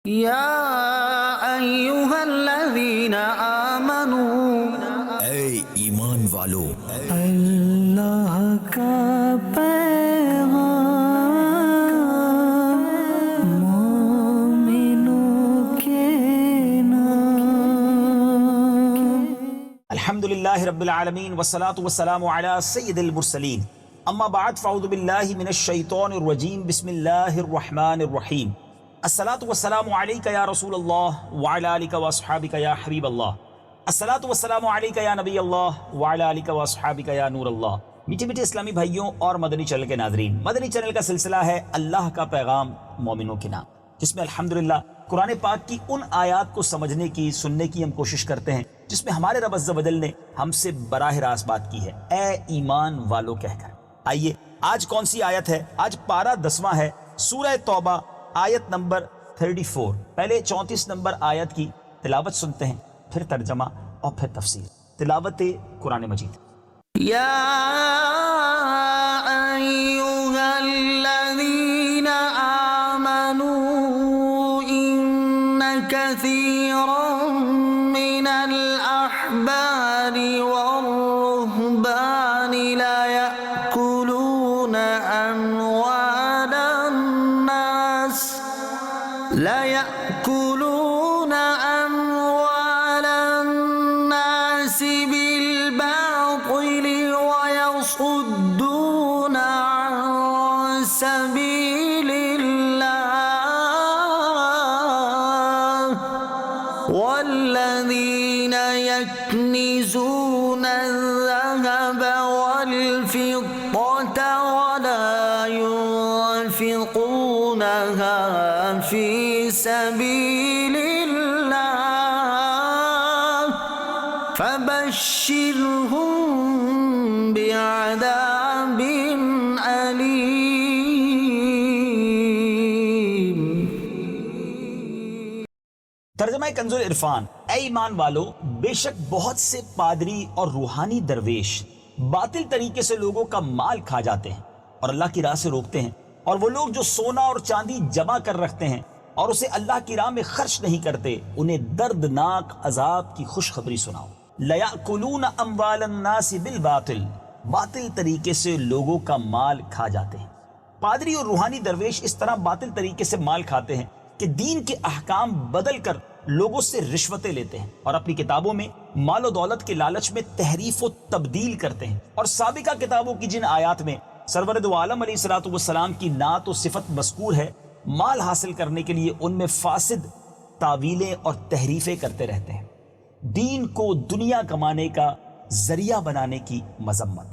یا ایہا الذین آمنوا، اے ایمان والو، اللہ کا پیغام مومنوں کے نام۔ الحمدللہ رب العالمین والصلاة والسلام علی سید المرسلین، اما بعد فاعوذ باللہ من الشیطان الرجیم، بسم اللہ الرحمن الرحیم۔ الصلاة والسلام علیک یا رسول اللہ وعلی آلک واصحابک یا حبیب اللہ، الصلاة والسلام علیک یا نبی اللہ وعلی آلک واصحابک یا نور اللہ۔ میٹھے میٹھے اسلامی بھائیوں اور مدنی چینل کے ناظرین، مدنی چینل کا سلسلہ ہے اللہ کا پیغام مومنوں کے نام، جس میں الحمدللہ قرآن پاک کی ان آیات کو سمجھنے کی، سننے کی ہم کوشش کرتے ہیں جس میں ہمارے رب عز و جل نے ہم سے براہ راست بات کی ہے، اے ایمان والو کہہ کر۔ آئیے آج کون سی آیت ہے؟ آج پارہ 10واں ہے، سورہ توبہ، آیت نمبر 34۔ پہلے 34 نمبر آیت کی تلاوت سنتے ہیں، پھر ترجمہ اور پھر تفسیر۔ تلاوت قرآن مجید۔ یا ایہا الذین آمنوا ان کثیرا من الاحبار والرہبان لَيَأْكُلُونَ أَمْوَالَ النَّاسِ بِالْبَاطِلِ وَيَصُدُّونَ عَن سَبِيلِ اللَّهِ وَالَّذِينَ يَكْنِزُونَ الذَّهَبَ وَالْفِضَّةَ وَلَا يُنفِقُونَهَا فِي سبيل الله فبشرهم بعذاب أليم۔ ترجمہ کنز العرفان۔ اے ایمان والو، بے شک بہت سے پادری اور روحانی درویش باطل طریقے سے لوگوں کا مال کھا جاتے ہیں اور اللہ کی راہ سے روکتے ہیں، اور وہ لوگ جو سونا اور چاندی جمع کر رکھتے ہیں اور اسے اللہ کی راہ میں خرچ نہیں کرتے، انہیں دردناک عذاب کی خوشخبری سناؤ۔ لَيَأْكُلُونَ أَمْوَالَ النَّاسِ بِالْبَاطِلِ، باطل طریقے سے لوگوں کا مال کھا جاتے ہیں۔ پادری اور روحانی درویش اس طرح باطل طریقے سے مال کھاتے ہیں کہ دین کے احکام بدل کر لوگوں سے رشوتیں لیتے ہیں اور اپنی کتابوں میں مال و دولت کے لالچ میں تحریف و تبدیل کرتے ہیں، اور سابقہ کتابوں کی جن آیات میں سرور دو عالم علیہ السلام کی نعت و صفت مذکور ہے، مال حاصل کرنے کے لیے ان میں فاسد تعویلیں اور تحریفیں کرتے رہتے ہیں۔ دین کو دنیا کمانے کا ذریعہ بنانے کی مذمت۔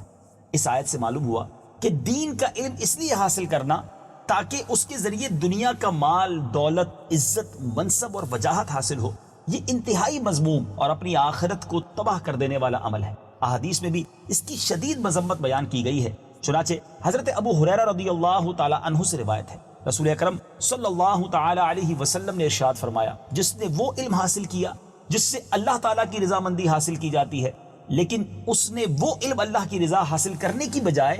اس آیت سے معلوم ہوا کہ دین کا علم اس لیے حاصل کرنا تاکہ اس کے ذریعے دنیا کا مال، دولت، عزت، منصب اور وجاہت حاصل ہو، یہ انتہائی مذموم اور اپنی آخرت کو تباہ کر دینے والا عمل ہے۔ احادیث میں بھی اس کی شدید مذمت بیان کی گئی ہے۔ چنانچہ حضرت ابو ہریرہ رضی اللہ تعالی عنہ سے روایت ہے، رسول اکرم صلی اللہ تعالی علیہ وسلم نے ارشاد فرمایا، جس نے وہ علم حاصل کیا جس سے اللہ تعالیٰ کی رضامندی حاصل کی جاتی ہے، لیکن اس نے وہ علم اللہ کی رضا حاصل کرنے کی بجائے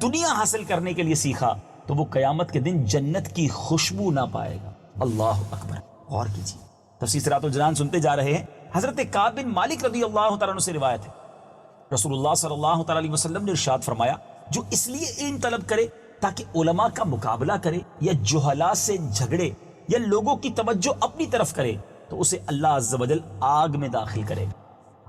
دنیا حاصل کرنے کے لیے سیکھا، تو وہ قیامت کے دن جنت کی خوشبو نہ پائے گا۔ اللہ اکبر۔ غور کیجیے، تفسیر صراط الجنان سنتے جا رہے ہیں۔ حضرت کعب بن مالک رضی اللہ تعالیٰ عنہ سے روایت ہے، رسول اللہ صلی اللہ تعالیٰ علیہ وسلم نے ارشاد فرمایا، جو اس لیے علم طلب کرے تاکہ علماء کا مقابلہ کرے یا جہلاء سے جھگڑے یا لوگوں کی توجہ اپنی طرف کرے، تو اسے اللہ عز و جل آگ میں داخل کرے گا۔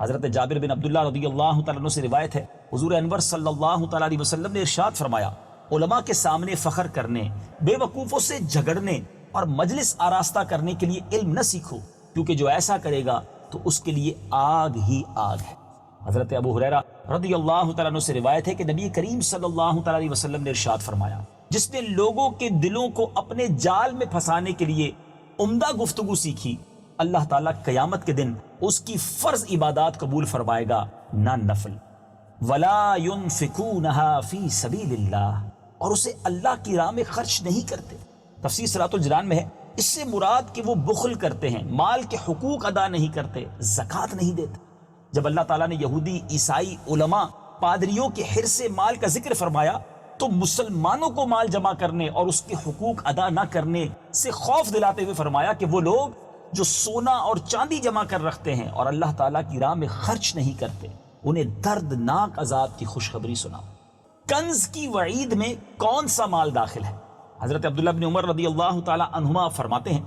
حضرت جابر بن عبداللہ رضی اللہ تعالیٰ عنہ سے روایت ہے، حضور انور صلی اللہ تعالیٰ علیہ وسلم نے ارشاد فرمایا، علماء کے سامنے فخر کرنے، بے وقوفوں سے جھگڑنے اور مجلس آراستہ کرنے کے لیے علم نہ سیکھو، کیونکہ جو ایسا کرے گا تو اس کے لیے آگ ہی آگ ہے۔ حضرت ابو ہریرہ رضی اللہ تعالیٰ عنہ سے روایت ہے کہ نبی کریم صلی اللہ تعالیٰ علیہ وسلم نے ارشاد فرمایا، جس نے لوگوں کے دلوں کو اپنے جال میں پھنسانے کے لیے عمدہ گفتگو سیکھی، اللہ تعالیٰ قیامت کے دن اس کی فرض عبادات قبول فرمائے گا، نہ نفل۔ وَلَا يُنفِقُونَهَا فِي سَبِيلِ اللَّهِ، اور اسے اللہ کی راہ میں خرچ نہیں کرتے۔ تفسیر صراط الجنان میں ہے، اس سے مراد کہ وہ بخل کرتے ہیں، مال کے حقوق ادا نہیں کرتے، زکوٰۃ نہیں دیتے۔ جب اللہ تعالیٰ نے یہودی، عیسائی، علماء، پادریوں کے حرص مال کا ذکر فرمایا تو مسلمانوں کو مال جمع کرنے اور اس کے حقوق ادا نہ کرنے سے خوف دلاتے ہوئے فرمایا کہ وہ لوگ جو سونا اور چاندی جمع کر رکھتے ہیں اور اللہ تعالیٰ کی راہ میں خرچ نہیں کرتے، انہیں دردناک عذاب کی خوشخبری سناؤ۔ کنز کی وعید میں کون سا مال داخل ہے؟ حضرت عبداللہ بن عمر رضی اللہ تعالی عنہما فرماتے ہیں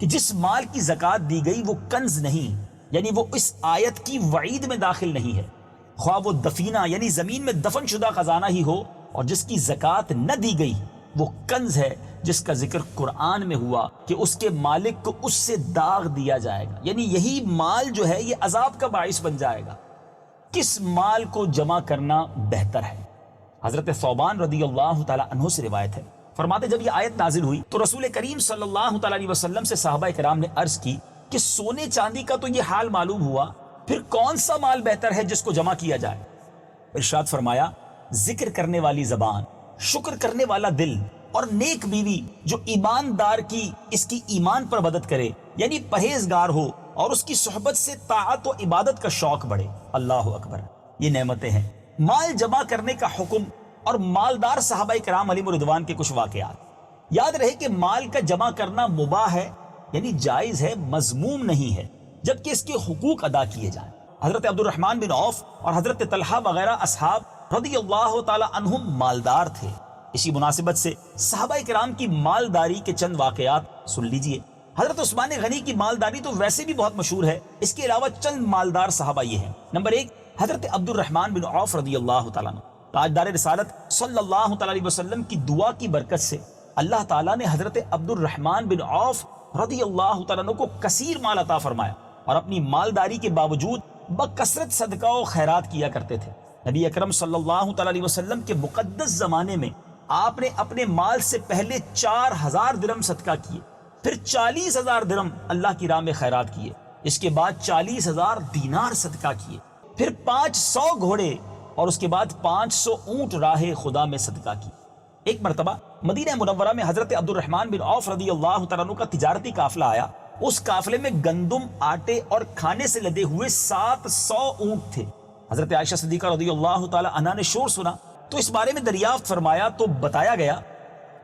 کہ جس مال کی زکوٰۃ دی گئی وہ کنز نہیں، یعنی وہ اس آیت کی وعید میں داخل نہیں ہے، خواہ وہ دفینہ یعنی زمین میں دفن شدہ خزانہ ہی ہو، اور جس کی زکوٰۃ نہ دی گئی وہ کنز ہے جس کا ذکر قرآن میں ہوا کہ اس کے مالک کو اس سے داغ دیا جائے گا، یعنی یہی مال جو ہے یہ عذاب کا باعث بن جائے گا۔ کس مال کو جمع کرنا بہتر ہے؟ حضرت ثوبان رضی اللہ تعالی عنہ سے روایت ہے، فرماتے جب یہ آیت نازل ہوئی تو رسول کریم صلی اللہ تعالی علیہ وسلم سے صحابہ کرام نے عرض کی کہ سونے چاندی کا تو یہ حال معلوم ہوا، پھر کون سا مال بہتر ہے جس کو جمع کیا جائے؟ ارشاد فرمایا ذکر کرنے والی زبان، شکر کرنے والا دل اور نیک بیوی جو ایماندار کی اس کی ایمان پر مدد کرے، یعنی پرہیزگار ہو اور اس کی صحبت سے طاعت و عبادت کا شوق بڑھے۔ اللہ اکبر، یہ نعمتیں ہیں۔ مال جمع کرنے کا حکم اور مالدار صحابہ کرام علیہ رضوان کے کچھ واقعات۔ یاد رہے کہ مال کا جمع کرنا مباح ہے، یعنی جائز ہے، مذموم نہیں ہے، جبکہ اس کے حقوق ادا کیے جائیں۔ حضرت عبد الرحمن بن عوف اور حضرت طلحہ وغیرہ اصحاب رضی اللہ تعالی عنہم مالدار تھے۔ اسی مناسبت سے صحابہ کرام کی مالداری کے چند واقعات سن لیجئے۔ حضرت عثمان غنی کی مالداری تو ویسے بھی بہت مشہور ہے، اس کے علاوہ چند مالدار صحابہ یہ ہیں۔ نمبر 1، حضرت عبد الرحمن بن عوف رضی اللہ تعالیٰ عنہ۔ تاجدار رسالت صلی اللہ تعالیٰ علیہ وسلم کی دعا کی برکت سے اللہ تعالیٰ نے حضرت عبد الرحمن بن عوف رضی اللہ تعالیٰ عنہ کو کثیر مال عطا فرمایا، اور اپنی مالداری کے باوجود بکثرت صدقہ و خیرات کیا کرتے تھے۔ نبی اکرم صلی اللہ تعالیٰ علیہ وسلم کے مقدس زمانے میں آپ نے اپنے مال سے پہلے 4000 درہم صدقہ کیے، پھر 40,000 درہم اللہ کی راہ میں خیرات کیے، اس کے بعد 40,000 دینار صدقہ کیے، پھر 500 گھوڑے اور اس کے بعد 500 اونٹ راہ خدا میں صدقہ کی۔ ایک مرتبہ مدینہ منورہ میں حضرت عبد الرحمن بن عوف رضی اللہ تعالیٰ عنہ کا تجارتی قافلہ آیا۔ اس قافلے میں گندم، آٹے اور کھانے سے لدے ہوئے 700 اونٹ تھے۔ حضرت عائشہ صدیقہ رضی اللہ تعالی عنہا نے شور سنا تو اس بارے میں دریافت فرمایا تو بتایا گیا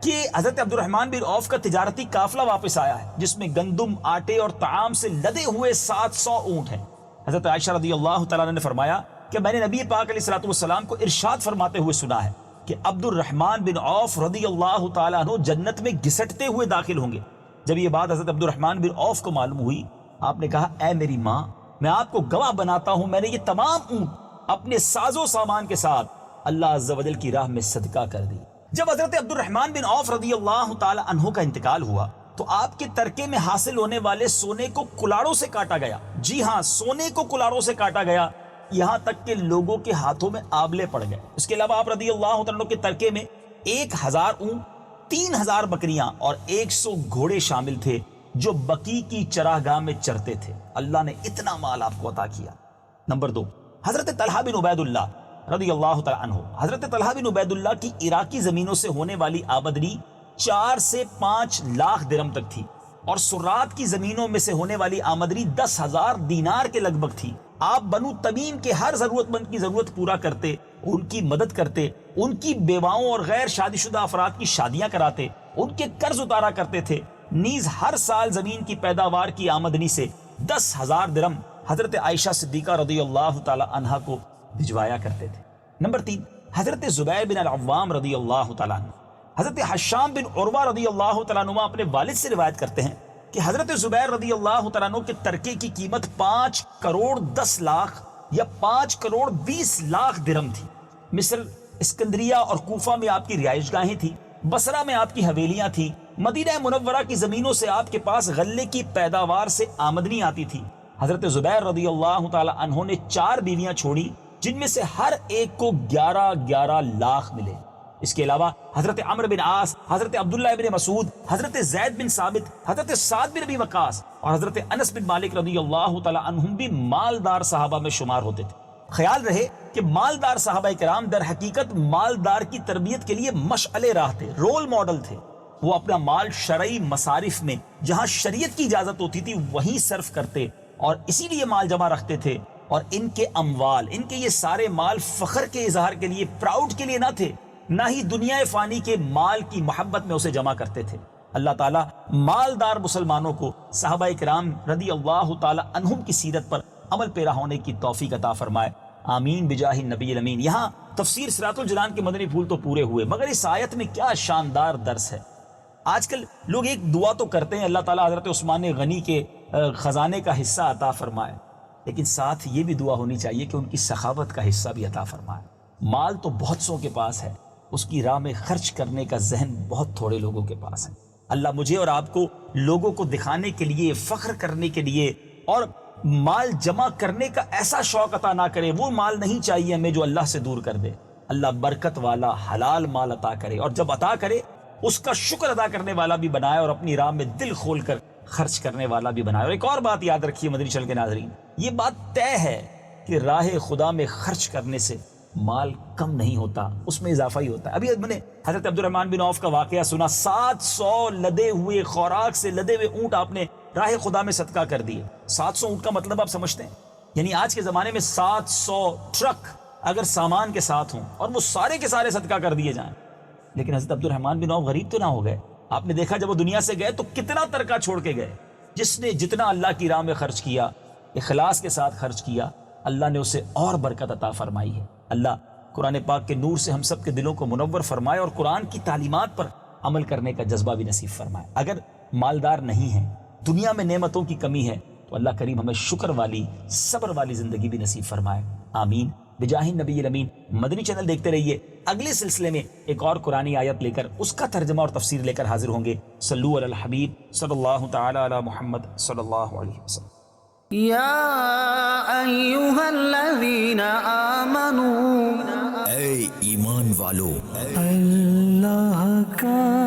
کہ حضرت عبد الرحمن بن عوف کا تجارتی قافلہ واپس آیا ہے جس میں گندم، آٹے اور طعام سے لدے ہوئے 700 اونٹ ہیں۔ حضرت عائشہ رضی اللہ تعالی عنہ نے فرمایا کہ میں نے نبی پاک علیہ الصلوۃ والسلام کو ارشاد فرماتے ہوئے سنا ہے کہ عبد الرحمن بن عوف رضی اللہ تعالی عنہ جنت میں گھسٹتے ہوئے داخل ہوں گے۔ جب یہ بات حضرت عبد الرحمن بن عوف کو معلوم ہوئی، آپ نے کہا اے میری ماں، میں آپ کو گواہ بناتا ہوں میں نے یہ تمام اونٹ اپنے ساز و سامان کے ساتھ اللہ عز و جل کی راہ میں صدقہ کر دی۔ جب حضرت عبد الرحمن بن عوف رضی اللہ تعالی عنہ کا انتقال ہوا تو آپ کے ترکے میں حاصل ہونے والے سونے کو کلاڑوں سے کاٹا گیا۔ جی ہاں، سونے کو کلاڑوں سے کاٹا گیا، یہاں تک کہ لوگوں کے ہاتھوں میں آبلے پڑ گئے۔ اس کے علاوہ آپ رضی اللہ تعالی عنہ کے ترکے میں 1000 اونٹ، 3000 بکریاں اور 100 گھوڑے شامل تھے جو بقی کی چراگاہ میں چرتے تھے۔ اللہ نے اتنا مال آپ کو عطا کیا۔ نمبر 2، حضرت طلحہ بن عبید اللہ رضی اللہ تعالی عنہ۔ حضرت طلحہ بن عبید اللہ کی عراقی زمینوں سے ہونے والی آمدنی 4 سے 5 لاکھ درہم تک تھی، اور سرات کی زمینوں میں سے ہونے والی آمدنی 10,000 دینار کے لگ بھگ تھی۔ آپ بنو تمیم کے ہر ضرورت مند کی ضرورت پورا کرتے، ان کی مدد کرتے، ان کی بیواؤں اور غیر شادی شدہ افراد کی شادیاں کراتے، ان کے قرض اتارا کرتے تھے، نیز ہر سال زمین کی پیداوار کی آمدنی سے 10,000 درہم حضرت عائشہ صدیقہ رضی اللہ تعالی عنہا کو بھجوایا کرتے تھے۔ نمبر 3، حضرت زبیر بن العوام رضی اللہ تعالی عنہ۔ حضرت حشام بن عروہ رضی اللہ تعالیٰ عنہ اپنے والد سے روایت کرتے ہیں کہ حضرت زبیر رضی اللہ تعالیٰ عنہ کے ترکے کی قیمت 5 کروڑ 10 لاکھ یا 5 کروڑ 20 لاکھ درہم تھی۔ مصر، اسکندریہ اور کوفہ میں آپ کی رہائش گاہیں تھیں، بصرہ میں آپ کی حویلیاں تھیں، مدینہ منورہ کی زمینوں سے آپ کے پاس غلے کی پیداوار سے آمدنی آتی تھی۔ حضرت زبیر رضی اللہ تعالی عنہ نے 4 بیویاں چھوڑی جن میں سے ہر ایک کو 11 لاکھ ملے۔ اس کے علاوہ حضرت عمرو بن عاص، حضرت عبداللہ بن مسعود، حضرت زید بن ثابت، حضرت سعد بن ابی وقاص اور حضرت انس بن مالک رضی اللہ تعالی عنہم بھی مالدار صحابہ میں شمار ہوتے تھے۔ خیال رہے کہ مالدار صحابہ کرام در حقیقت مالدار کی تربیت کے لیے مشعل راہ تھے، رول ماڈل تھے۔ وہ اپنا مال شرعی مصارف میں جہاں شریعت کی اجازت ہوتی تھی وہیں صرف کرتے اور اسی لیے مال جمع رکھتے تھے، اور ان کے اموال، ان کے یہ سارے مال فخر کے اظہار کے لیے، پراؤڈ کے لیے نہ تھے، نہ ہی دنیا فانی کے مال کی محبت میں اسے جمع کرتے تھے۔ اللہ تعالیٰ مالدار مسلمانوں کو صحابہ کرام رضی اللہ تعالیٰ عنہم کی سیرت پر عمل پیرا ہونے کی توفیق عطا فرمائے، آمین بجاہ النبی الامین۔ یہاں تفسیر صراط الجنان کے مدنی پھول تو پورے ہوئے، مگر اس آیت میں کیا شاندار درس ہے۔ آج کل لوگ ایک دعا تو کرتے ہیں اللہ تعالیٰ حضرت عثمان غنی کے خزانے کا حصہ عطا فرمائے، لیکن ساتھ یہ بھی دعا ہونی چاہیے کہ ان کی سخاوت کا حصہ بھی عطا فرمائے۔ مال تو بہت سو کے پاس ہے، اس کی راہ میں خرچ کرنے کا ذہن بہت تھوڑے لوگوں کے پاس ہے۔ اللہ مجھے اور آپ کو لوگوں کو دکھانے کے لیے، فخر کرنے کے لیے اور مال جمع کرنے کا ایسا شوق عطا نہ کرے۔ وہ مال نہیں چاہیے ہمیں جو اللہ سے دور کر دے۔ اللہ برکت والا حلال مال عطا کرے، اور جب عطا کرے اس کا شکر ادا کرنے والا بھی بنائے، اور اپنی راہ میں دل کھول کر خرچ کرنے والا بھی بنائے۔ اور ایک اور بات یاد رکھیے مدنی چینل کے ناظرین، یہ بات طے ہے کہ راہ خدا میں خرچ کرنے سے مال کم نہیں ہوتا، اس میں اضافہ ہی ہوتا ہے۔ ابھی میں نے حضرت عبد الرحمن بن عوف کا واقعہ سنا، 700 لدے ہوئے خوراک سے لدے ہوئے اونٹ آپ نے راہ خدا میں صدقہ کر دیے۔ 700 اونٹ کا مطلب آپ سمجھتے ہیں؟ یعنی آج کے زمانے میں 700 ٹرک اگر سامان کے ساتھ ہوں اور وہ سارے کے سارے صدقہ کر دیے جائیں۔ لیکن حضرت عبد الرحمن بن عوف غریب تو نہ ہو گئے؟ آپ نے دیکھا جب وہ دنیا سے گئے تو کتنا ترکہ چھوڑ کے گئے۔ جس نے جتنا اللہ کی راہ میں خرچ کیا، اخلاص کے ساتھ خرچ کیا، اللہ نے اسے اور برکت عطا فرمائی ہے۔ اللہ قرآن پاک کے نور سے ہم سب کے دلوں کو منور فرمائے اور قرآن کی تعلیمات پر عمل کرنے کا جذبہ بھی نصیب فرمائے۔ اگر مالدار نہیں ہیں، دنیا میں نعمتوں کی کمی ہے، تو اللہ کریم ہمیں شکر والی، صبر والی زندگی بھی نصیب فرمائے، آمین بجاہ نبی الامین۔ مدنی چینل دیکھتے رہیے، اگلے سلسلے میں ایک اور قرآنی آیت لے کر اس کا ترجمہ اور تفسیر لے کر حاضر ہوں گے۔ صلو علی الحبیب صلی اللہ تعالی علی محمد صلی اللہ علیہ وسلم۔ یا ایہا الذین آمنوا، اے ایمان والو، اللہ کا